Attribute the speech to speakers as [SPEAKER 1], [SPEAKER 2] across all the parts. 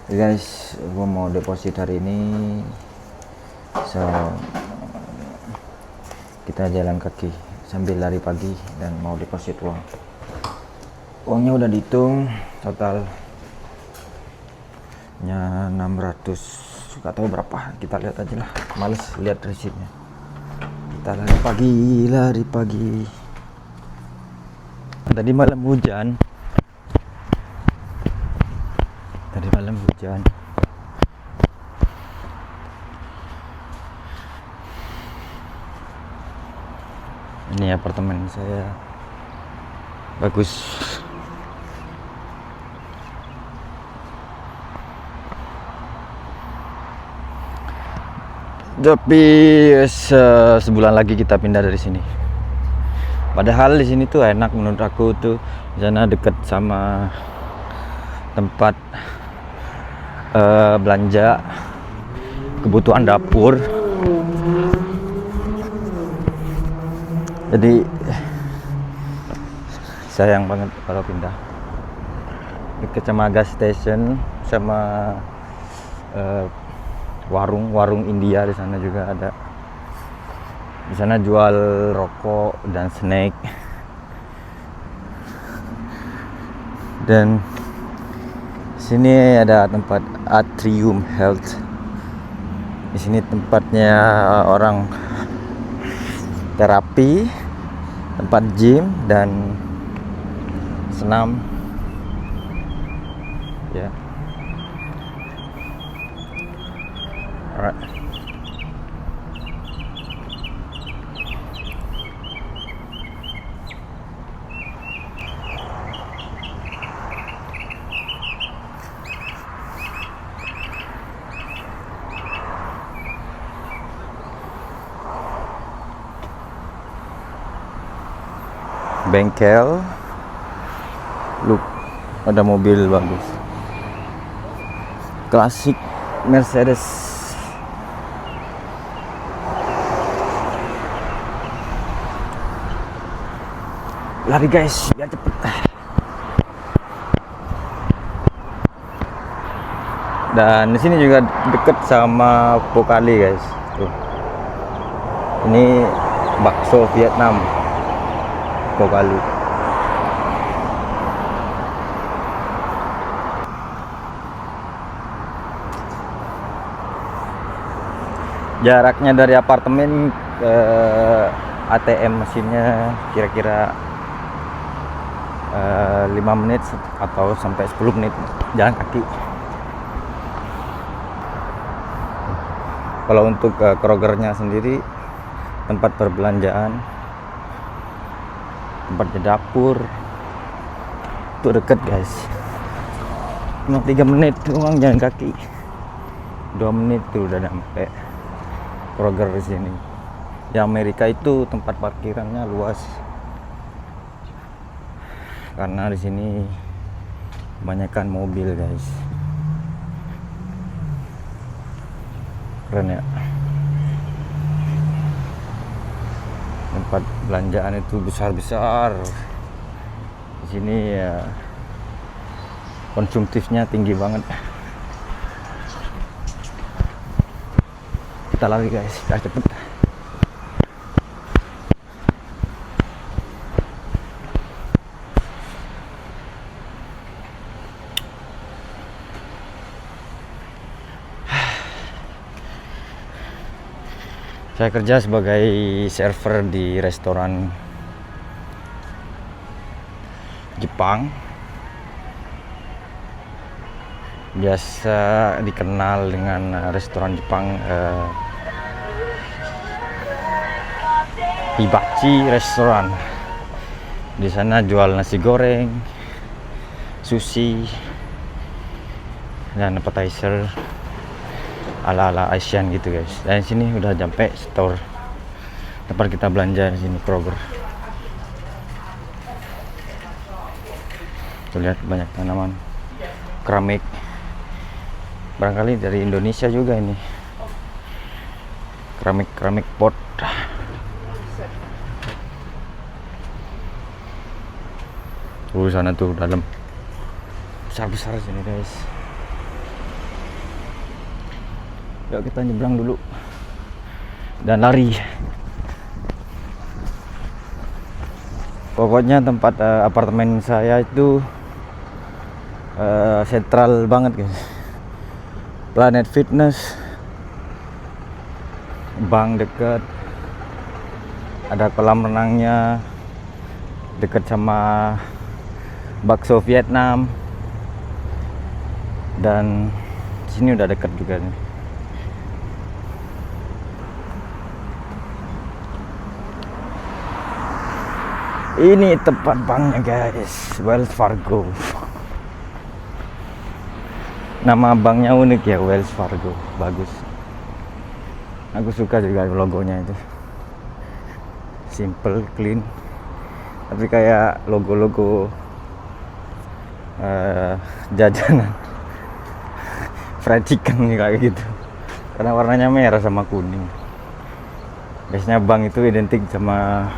[SPEAKER 1] Guys, gue mau deposit hari ini, so kita jalan kaki sambil lari pagi dan mau deposit uang. Uangnya udah dihitung, totalnya 600, gak tahu berapa, kita lihat aja lah, males lihat resipnya. Kita lari pagi. Tadi malam hujan. Ini apartemen saya bagus. Tapi sebulan lagi kita pindah dari sini. Padahal di sini tuh enak menurut aku tuh, di sana deket sama tempat belanja kebutuhan dapur. Jadi sayang banget kalau pindah. Deket sama gas station, sama warung India di sana juga ada. Di sana jual rokok dan snack. Dan sini ada tempat Atrium Health. Di sini tempatnya orang terapi, tempat gym dan senam. Ya. Alright. Bengkel, look, ada mobil bagus, klasik Mercedes. Lari guys, biar cepet. Dan di sini juga deket sama Pokali guys. Tuh. Ini bakso Vietnam. Pokali. Jaraknya dari apartemen ke ATM mesinnya kira-kira 5 menit atau sampai 10 menit jalan kaki. Kalau untuk Krogernya sendiri, tempat perbelanjaan, tempatnya dapur, itu deket guys, cuma 3 menit doang jalan kaki. 2 menit tuh udah sampai Kroger di sini. Di Amerika itu tempat parkirannya luas, karena di sini kebanyakan mobil guys. Keren ya. Tempat belanjaan itu besar-besar. Di sini ya konsumtifnya tinggi banget. Kita lari guys, kita cepet. Saya kerja sebagai server di restoran Jepang. Biasa dikenal dengan restoran Jepang Hibachi Restoran. Di sana jual nasi goreng, sushi, dan appetizer ala-ala Asian gitu guys. Dan sini udah sampai store tempat kita belanja di sini, Kroger. Tuh lihat banyak tanaman keramik, barangkali dari Indonesia juga ini, keramik pot. Sana tuh dalam besar-besar sini guys. Yuk kita nyebrang dulu dan lari. Pokoknya tempat apartemen saya itu sentral banget guys. Planet Fitness, bank dekat, ada kolam renangnya, dekat sama bakso Vietnam, dan sini udah dekat juga nih. Ini tempat banknya guys, Wells Fargo. Nama banknya unik ya, Wells Fargo, bagus. Aku suka juga logonya itu, simple, clean, tapi kayak logo-logo jajanan fried chicken kayak gitu, karena warnanya merah sama kuning. Biasanya bank itu identik sama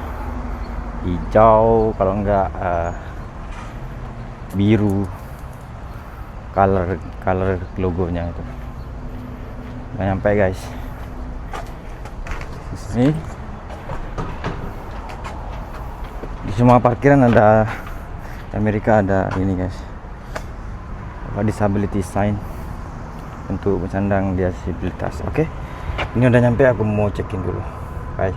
[SPEAKER 1] hijau, kalau enggak biru, color logonya itu. Udah nyampe guys. Di semua parkiran ada Amerika, ada ini guys, disability sign untuk penyandang disabilitas. Oke, ini udah nyampe, aku mau check-in dulu. Bye.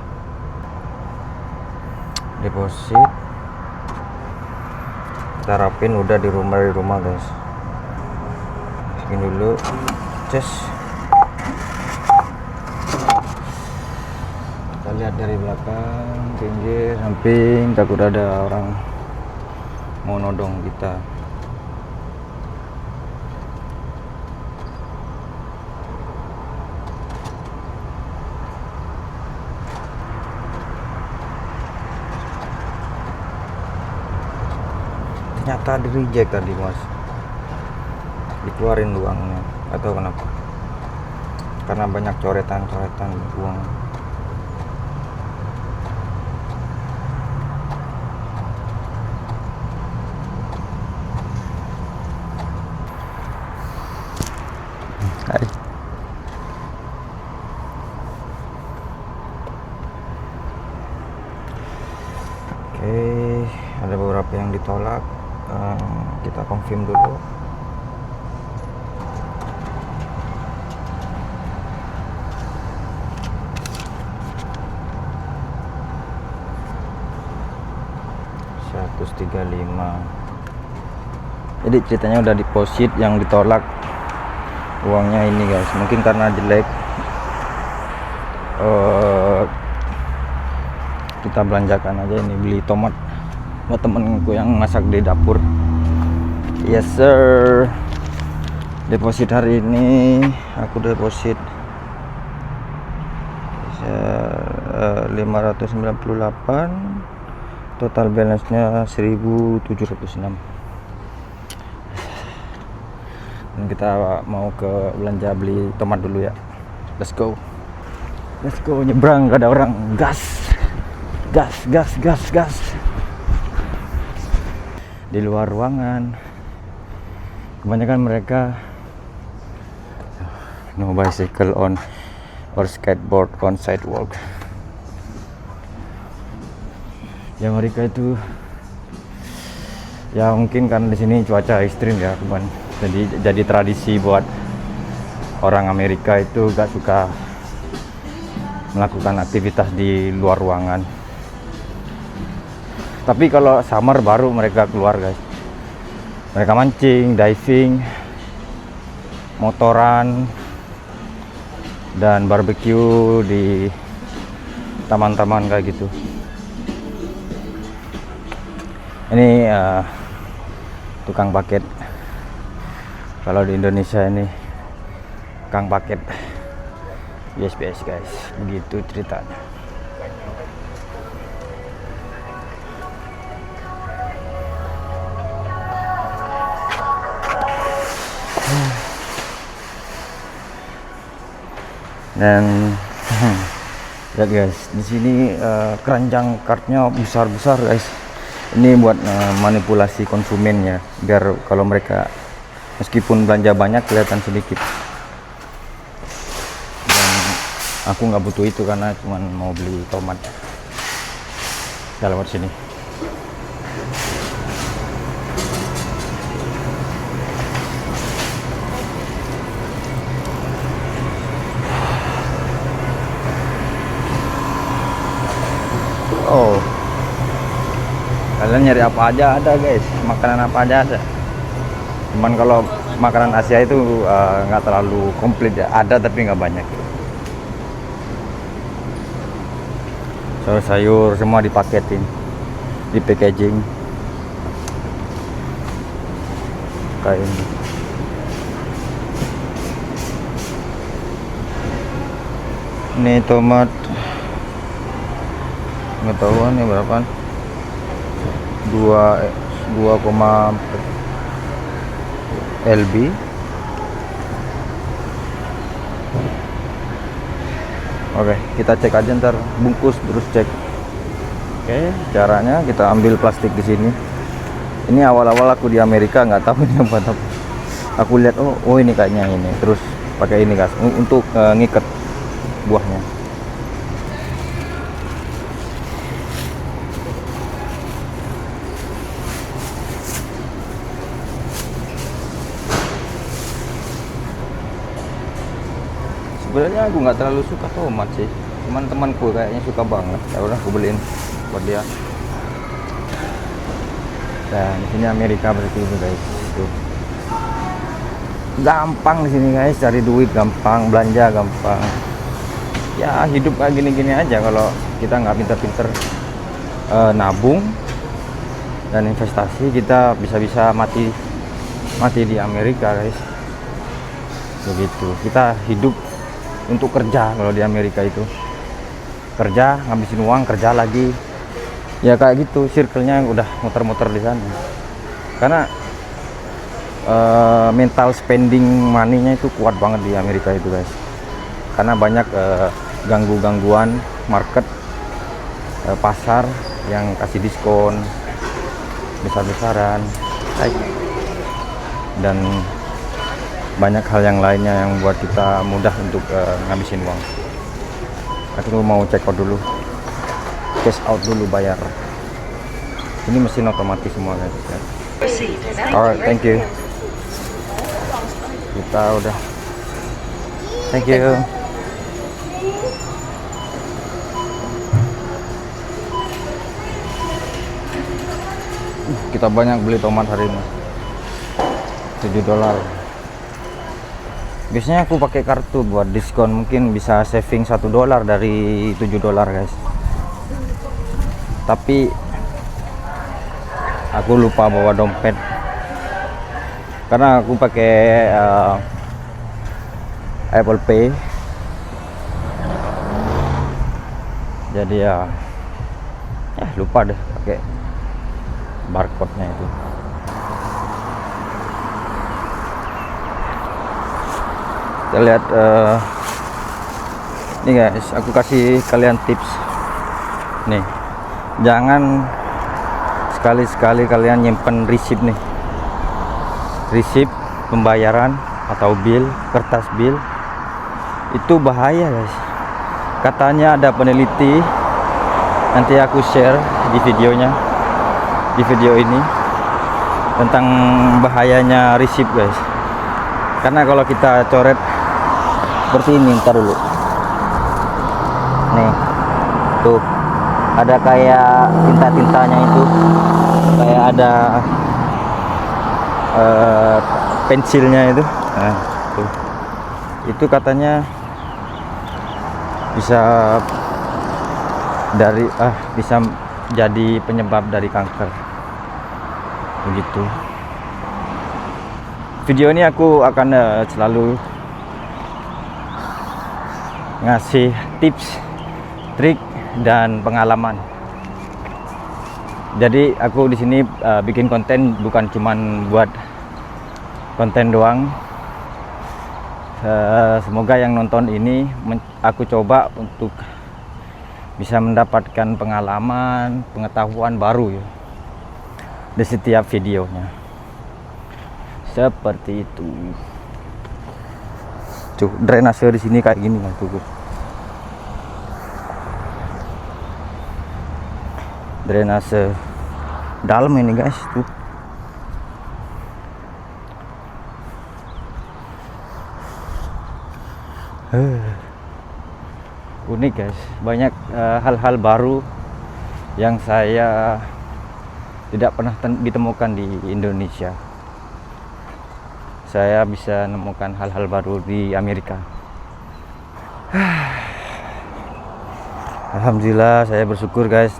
[SPEAKER 1] Deposit kita rapin udah di rumah guys. Check-in dulu, cus. Kita lihat dari belakang, pinggir, samping, takut ada orang mau nodong kita. Ternyata di reject tadi mas, dikeluarin uangnya, atau kenapa, karena banyak coretan uang. Hai. Oke, ada beberapa yang ditolak. Kita confirm dulu. Jadi ceritanya udah deposit, yang ditolak uangnya ini guys, mungkin karena jelek. Kita belanjakan aja ini, beli tomat buat temenku yang masak di dapur. Yes sir, deposit hari ini aku deposit 598, total balance nya 1706. Dan kita mau ke belanja beli tomat dulu ya. Let's go nyebrang, gak ada orang. Gas. Di luar ruangan kebanyakan mereka no bicycle on or skateboard on sidewalk. Ya mereka itu ya mungkin karena di sini cuaca ekstrim ya, jadi tradisi buat orang Amerika itu gak suka melakukan aktivitas di luar ruangan. Tapi kalau summer baru mereka keluar guys. Mereka mancing, diving, motoran, dan barbecue di taman-taman kayak gitu. Ini tukang paket. Kalau di Indonesia ini tukang paket USPS guys, begitu ceritanya. Dan lihat guys, di sini keranjang kartnya besar-besar guys. Ini buat manipulasi konsumen ya, biar kalau mereka meskipun belanja banyak kelihatan sedikit. aku nggak butuh itu karena cuman mau beli tomat. Kita lewat sini. Oh, kalian nyari apa aja ada guys, makanan apa aja ada. Cuman kalau makanan Asia itu nggak terlalu komplit ya, ada tapi nggak banyak. Sayur-sayur semua dipaketin, di packaging kayak ini. Ini tomat nggak tahu nih berapa, 2,4 LB. Oke, kita cek aja ntar bungkus terus cek. Oke, caranya kita ambil plastik di sini. Ini awal-awal aku di Amerika nggak tahu ini apa. Aku lihat oh ini kayaknya ini, terus pakai ini guys untuk ngikat buahnya. Sebenarnya aku nggak terlalu suka tomat sih, cuman temanku kayaknya suka banget. Ya udah aku beliin buat dia. Dan di sini Amerika berarti itu guys. Tuh. Gampang di sini guys, cari duit gampang, belanja gampang. Ya hidup kayak gini-gini aja kalau kita nggak pinter-pinter nabung dan investasi, kita bisa-bisa mati di Amerika guys. Begitu. Kita hidup untuk kerja. Kalau di Amerika itu kerja, ngabisin uang, kerja lagi, ya kayak gitu circle-nya udah muter-muter di sana. Karena mental spending money-nya itu kuat banget di Amerika itu guys, karena banyak gangguan market, pasar yang kasih diskon besar-besaran, dan banyak hal yang lainnya yang buat kita mudah untuk ngabisin uang. Aku mau check out dulu, cash out dulu, bayar. Ini mesin otomatis semua guys ya. Alright, thank you. Kita udah, thank you. Kita banyak beli tomat hari ini, $7. Biasanya aku pakai kartu buat diskon, mungkin bisa saving $1 dari $7 guys. Tapi aku lupa bawa dompet karena aku pakai Apple Pay. Jadi ya lupa deh pakai barcode-nya itu. Kita lihat nih guys, aku kasih kalian tips nih, jangan sekali-sekali kalian nyimpen receipt nih, receipt pembayaran atau bill, kertas bill itu bahaya guys. Katanya ada peneliti, nanti aku share di videonya, di video ini, tentang bahayanya receipt guys. Karena kalau kita coret seperti ini, ntar dulu nih, tuh ada kayak tinta-tintanya itu, kayak ada pensilnya itu. Nah, tuh. Itu katanya bisa bisa jadi penyebab dari kanker. Begitu. Video ini aku akan selalu ngasih tips, trik, dan pengalaman. Jadi aku di sini bikin konten bukan cuman buat konten doang. Semoga yang nonton ini aku coba untuk bisa mendapatkan pengalaman, pengetahuan baru ya di setiap videonya. Seperti itu. Tuh, drainase di sini kayak gini kan tuh. drainase dalam ini guys tuh. Unik guys, banyak hal-hal baru yang saya tidak pernah ditemukan di Indonesia. Saya bisa menemukan hal-hal baru di Amerika. Alhamdulillah, saya bersyukur guys,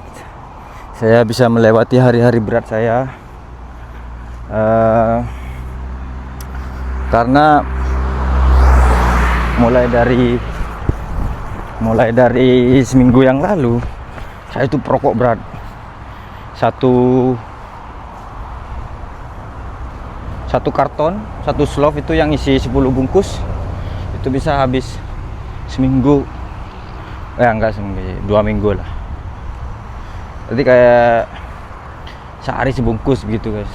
[SPEAKER 1] saya bisa melewati hari-hari berat saya, karena mulai dari seminggu yang lalu saya itu perokok berat. Satu karton, satu slov itu yang isi 10 bungkus itu bisa habis seminggu, enggak seminggu, 2 minggu lah. Jadi kayak sehari sebungkus gitu guys.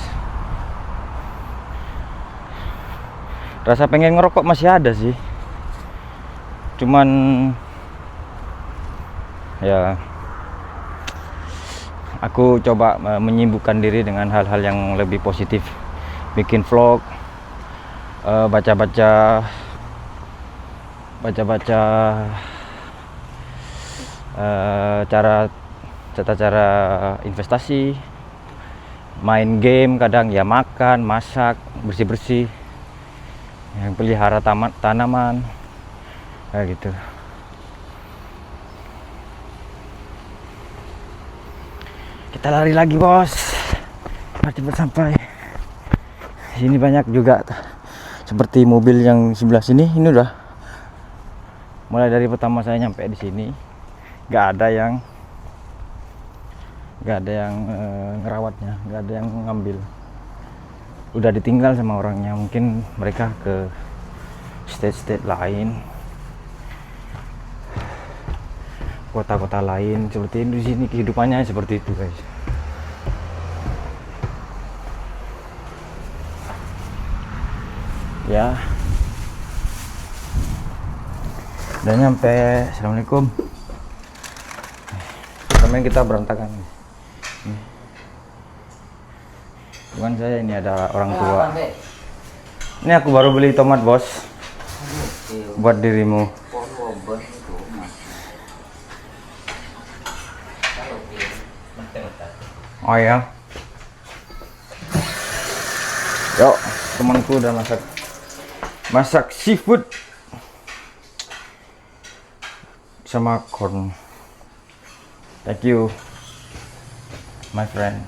[SPEAKER 1] Rasa pengen ngerokok masih ada sih, cuman ya aku coba menyibukkan diri dengan hal-hal yang lebih positif, bikin vlog, baca-baca cara investasi, main game, kadang ya makan, masak, bersih-bersih, yang pelihara tanaman kayak gitu. Kita lari lagi bos, cepat sampai. Sini banyak juga seperti mobil yang sebelah sini. Ini udah mulai dari pertama saya nyampe di sini nggak ada yang ngerawatnya, nggak ada yang ngambil, udah ditinggal sama orangnya. Mungkin mereka ke state lain, kota-kota lain. Seperti ini di sini kehidupannya seperti itu guys. Ya, udah nyampe. Assalamualaikum. Kemarin kita berantakan. Bukan saya, ini ada orang tua. Ini aku baru beli tomat bos, buat dirimu. Oh ya, yuk, temanku udah masak seafood sama corn. Thank you my friend.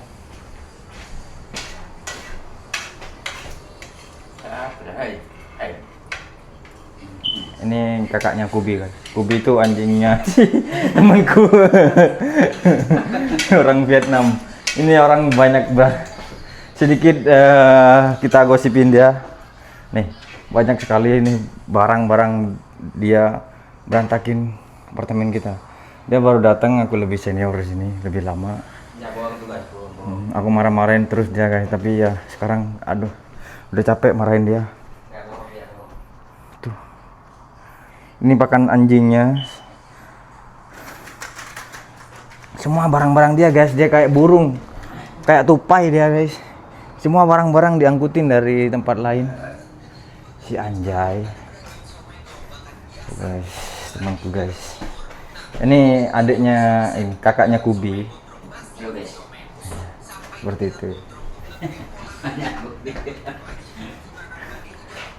[SPEAKER 1] Ini kakaknya Kubi guys. Kubi itu anjingnya temanku. Orang Vietnam. Ini orang banyak sedikit kita gosipin dia. Nih, banyak sekali ini barang-barang dia berantakin apartemen kita. Dia baru datang, aku lebih senior di sini, lebih lama. Aku marah-marahin terus dia guys, tapi ya sekarang aduh, udah capek marahin dia. Tuh. Ini pakan anjingnya. Semua barang-barang dia guys, dia kayak burung, kayak tupai dia guys. Semua barang-barang diangkutin dari tempat lain. Si anjay guys, temanku guys. Ini adiknya, ini kakaknya Kubi. Seperti itu.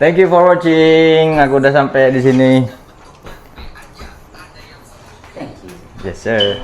[SPEAKER 1] Thank you for watching. Aku udah sampai di sini. Yes sir.